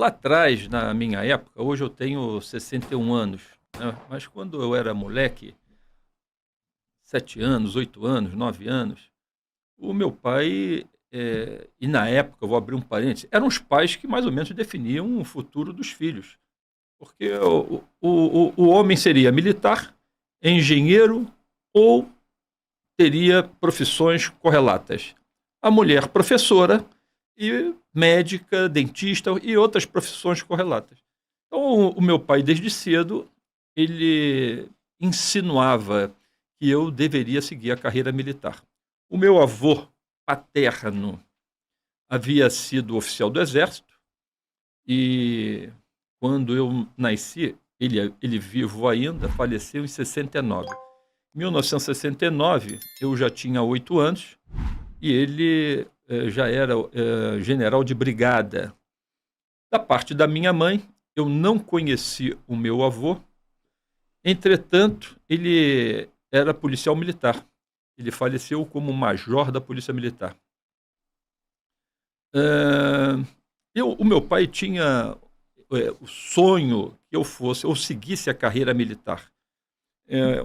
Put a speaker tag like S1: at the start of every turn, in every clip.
S1: lá atrás, na minha época, hoje eu tenho 61 anos, né? Mas quando eu era moleque, 7 anos, 8 anos, 9 anos, o meu pai, e na época, eu vou abrir um parênteses, eram os pais que mais ou menos definiam o futuro dos filhos. Porque o homem seria militar, engenheiro ou teria profissões correlatas. A mulher, professora, e médica, dentista e outras profissões correlatas. Então, o meu pai, desde cedo, ele insinuava que eu deveria seguir a carreira militar. O meu avô paterno havia sido oficial do Exército e, quando eu nasci, ele vivo ainda, faleceu em 69. Em 1969, eu já tinha 8 anos e ele já era general de brigada. Da parte da minha mãe, eu não conheci o meu avô, entretanto, ele era policial militar. Ele faleceu como major da Polícia Militar. O meu pai tinha o sonho que eu seguisse a carreira militar.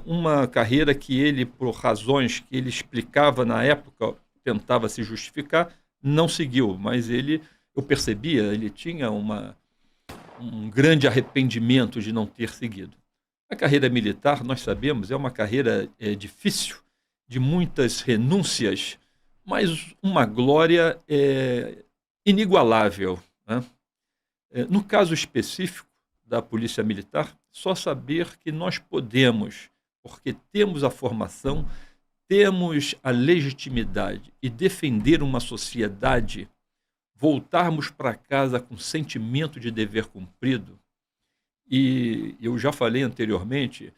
S1: Uma carreira que ele, por razões que ele explicava na época, tentava se justificar, não seguiu, mas eu percebia, ele tinha um grande arrependimento de não ter seguido. A carreira militar, nós sabemos, é uma carreira difícil, de muitas renúncias, mas uma glória inigualável, né? No caso específico da Polícia Militar, só saber que nós podemos, porque temos a formação, temos a legitimidade e defender uma sociedade, voltarmos para casa com sentimento de dever cumprido. E eu já falei anteriormente,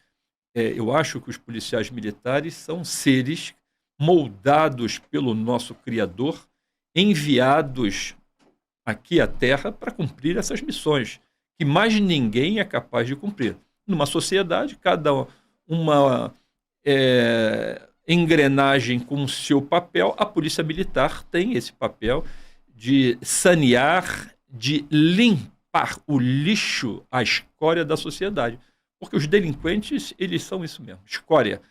S1: eu acho que os policiais militares são seres moldados pelo nosso Criador, enviados aqui à Terra para cumprir essas missões, que mais ninguém é capaz de cumprir. Numa sociedade, cada uma engrenagem com o seu papel, a polícia militar tem esse papel de sanear, de limpar o lixo, a escória da sociedade. Porque os delinquentes, eles são isso mesmo, escória.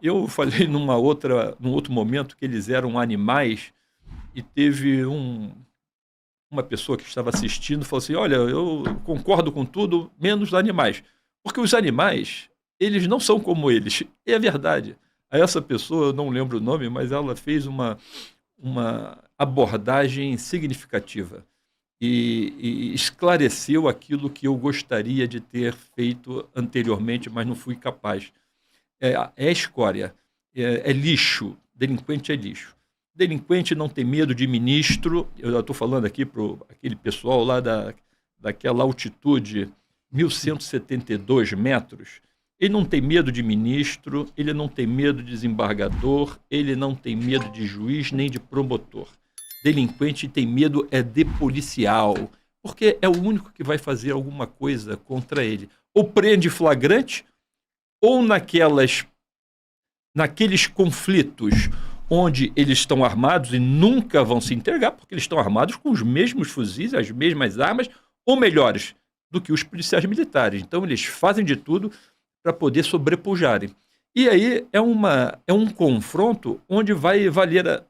S1: Eu falei num outro momento que eles eram animais e teve uma pessoa que estava assistindo falou assim, olha, eu concordo com tudo, menos os animais. Porque os animais, eles não são como eles. E é verdade. A essa pessoa, eu não lembro o nome, mas ela fez uma abordagem significativa e esclareceu aquilo que eu gostaria de ter feito anteriormente, mas não fui capaz. É escória, é lixo, delinquente é lixo. Delinquente não tem medo de ministro, eu estou falando aqui para aquele pessoal lá daquela altitude, 1.172 metros, ele não tem medo de ministro, ele não tem medo de desembargador, ele não tem medo de juiz nem de promotor. Delinquente tem medo de policial, porque é o único que vai fazer alguma coisa contra ele. Ou prende flagrante, ou naqueles conflitos onde eles estão armados e nunca vão se entregar, porque eles estão armados com os mesmos fuzis, as mesmas armas, ou melhores do que os policiais militares. Então eles fazem de tudo para poder sobrepujarem. E aí é um confronto onde vai valer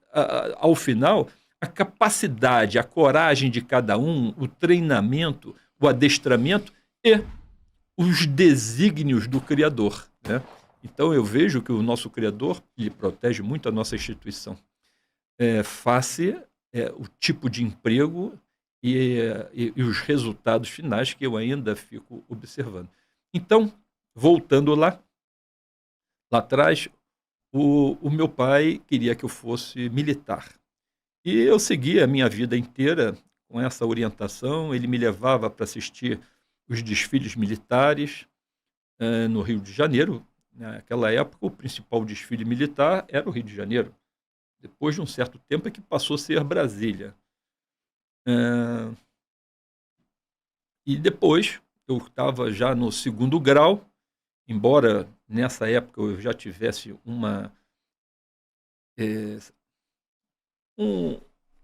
S1: ao final a capacidade, a coragem de cada um, o treinamento, o adestramento e os desígnios do Criador, né? Então eu vejo que o nosso Criador, ele protege muito a nossa instituição, face o tipo de emprego e os resultados finais que eu ainda fico observando. Então, voltando lá atrás, o meu pai queria que eu fosse militar. E eu segui a minha vida inteira com essa orientação. Ele me levava para assistir os desfiles militares no Rio de Janeiro. Naquela época, o principal desfile militar era o Rio de Janeiro. Depois de um certo tempo é que passou a ser Brasília. E depois, eu estava já no segundo grau, embora nessa época eu já tivesse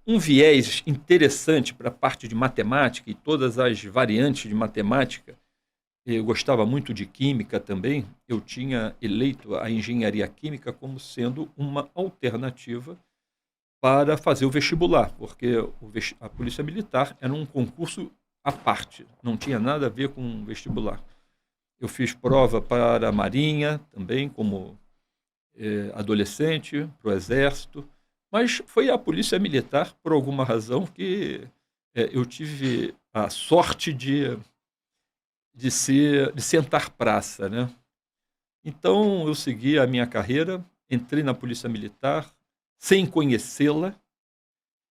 S1: um viés interessante para a parte de matemática e todas as variantes de matemática. Eu gostava muito de química também. Eu tinha eleito a engenharia química como sendo uma alternativa para fazer o vestibular, porque a Polícia Militar era um concurso à parte, não tinha nada a ver com o vestibular. Eu fiz prova para a Marinha também, como adolescente, para o Exército, mas foi a Polícia Militar, por alguma razão, que eu tive a sorte de sentar praça, né? Então eu segui a minha carreira, entrei na Polícia Militar sem conhecê-la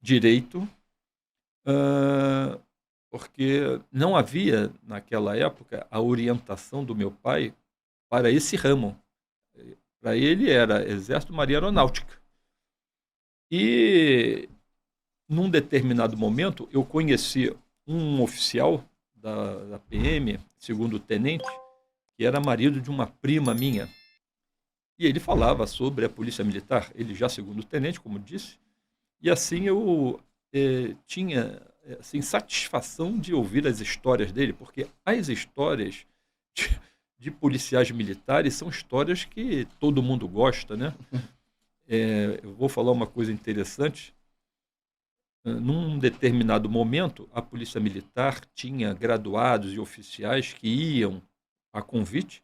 S1: direito, hã, porque não havia naquela época a orientação do meu pai para esse ramo. Para ele era Exército, Marinha, Aeronáutica. E num determinado momento eu conheci um oficial da PM, segundo tenente, que era marido de uma prima minha. E ele falava sobre a Polícia Militar, ele já segundo tenente, como disse, e assim eu tinha assim, satisfação de ouvir as histórias dele, porque as histórias de, de policiais militares são histórias que todo mundo gosta, né? Eu vou falar uma coisa interessante. Num determinado momento, a Polícia Militar tinha graduados e oficiais que iam a convite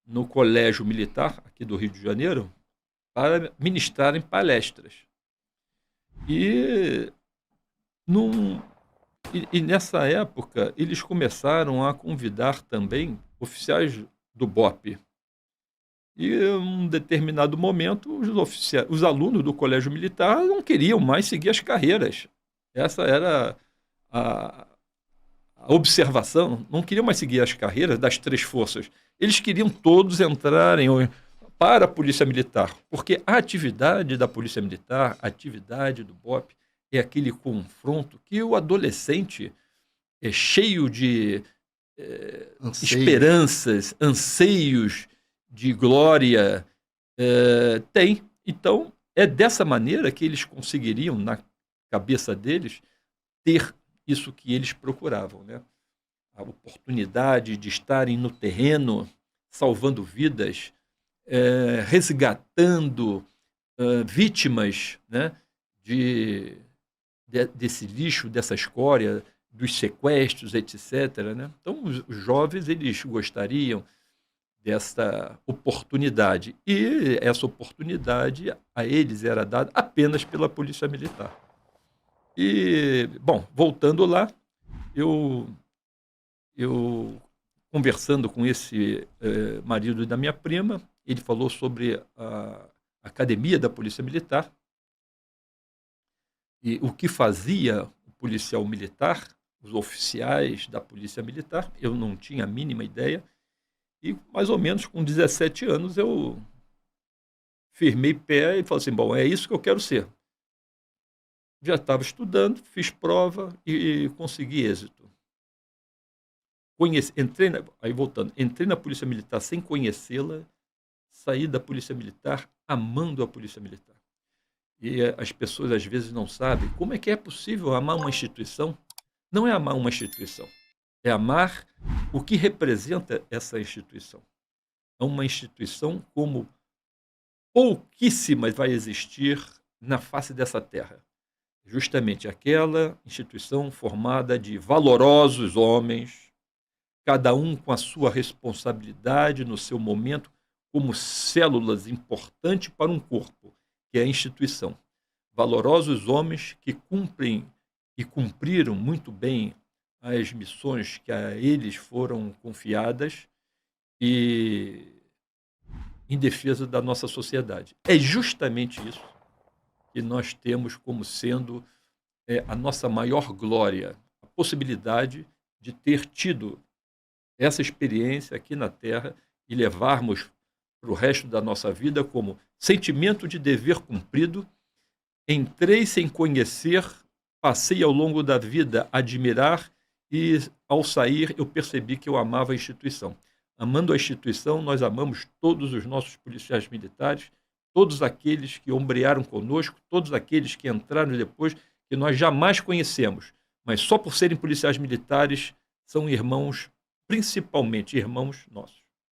S1: no Colégio Militar, aqui do Rio de Janeiro, para ministrarem palestras. E, num, nessa época, eles começaram a convidar também oficiais do BOPE. E, em um determinado momento, os alunos do Colégio Militar não queriam mais seguir as carreiras. Essa era a, a observação, não queriam mais seguir as carreiras das três forças. Eles queriam todos entrarem para a Polícia Militar, porque a atividade da Polícia Militar, a atividade do BOP, é aquele confronto que o adolescente é cheio de esperanças, anseios de glória, tem. Então, é dessa maneira que eles conseguiriam, na cabeça deles, ter isso que eles procuravam, né? A oportunidade de estarem no terreno, salvando vidas, resgatando vítimas, né, desse lixo, dessa escória, dos sequestros, etc., né? Então, os jovens eles gostariam dessa oportunidade. E essa oportunidade a eles era dada apenas pela Polícia Militar. E, bom, voltando lá, eu conversando com esse marido da minha prima, ele falou sobre a academia da Polícia Militar e o que fazia o policial militar, os oficiais da Polícia Militar. Eu não tinha a mínima ideia. E mais ou menos com 17 anos eu firmei pé e falei assim, bom, é isso que eu quero ser. Já estava estudando, fiz prova e consegui êxito. Entrei na Polícia Militar sem conhecê-la, saí da Polícia Militar amando a Polícia Militar. E as pessoas às vezes não sabem como é que é possível amar uma instituição. Não é amar uma instituição, é amar o que representa essa instituição. É uma instituição como pouquíssimas vai existir na face dessa terra. Justamente aquela instituição formada de valorosos homens, cada um com a sua responsabilidade no seu momento, como células importantes para um corpo, que é a instituição. Valorosos homens que cumprem e cumpriram muito bem as missões que a eles foram confiadas e em defesa da nossa sociedade. É justamente isso que nós temos como sendo a nossa maior glória, a possibilidade de ter tido essa experiência aqui na Terra e levarmos para o resto da nossa vida como sentimento de dever cumprido. Entrei sem conhecer, passei ao longo da vida a admirar e, ao sair, eu percebi que eu amava a instituição. Amando a instituição, nós amamos todos os nossos policiais militares, todos aqueles que ombrearam conosco, todos aqueles que entraram depois, que nós jamais conhecemos, mas só por serem policiais militares são irmãos, principalmente irmãos nossos.